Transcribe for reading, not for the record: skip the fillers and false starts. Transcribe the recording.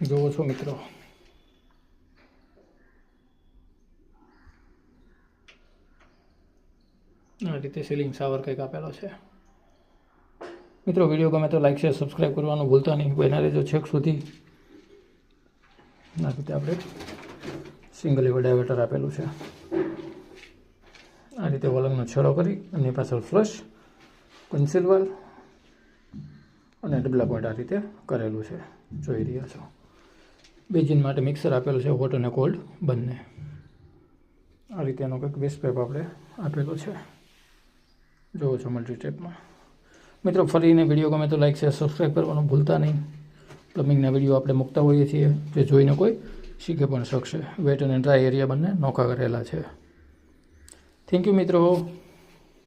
જોવો છો મિત્રો, આ રીતે સીલિંગ શાવર કંઈક આપેલો છે મિત્રો. વિડીયો ગમે તો લાઈક શેર સબસ્ક્રાઈબ કરવાનું ભૂલતા નહીં, બન્યા રહેજો છેક સુધી. આ રીતે આપણે સિંગલ લેવલ ડાયવર્ટર આપેલું છે. આ રીતે વલંગનો છેડો કરી એની પાછળ ફ્લશ કન્સીલ વાલ અને ડબલા પોઈન્ટ આ રીતે કરેલું છે, જોઈ રહ્યા છો. બેઝિન માટે મિક્સર આપેલું છે, હોટ અને કોલ્ડ બંને. આ રીતે એનો કંઈક બેઝ પેપ આપણે આપેલો છે, જોવો છો મલ્ટી ટેપમાં. મિત્રો ફરીને વિડીયો ગમે તો લાઈક શેર સબસ્ક્રાઈબ કરવાનું ભૂલતા નહીં. પ્લમ્બિંગના વિડીયો આપણે મૂકતા હોઈએ છીએ, જે જોઈને કોઈ શીખે પણ શકશે. વેટ અને ડ્રાય એરિયા બંને નોખા કરેલા છે. થેન્ક યુ મિત્રો.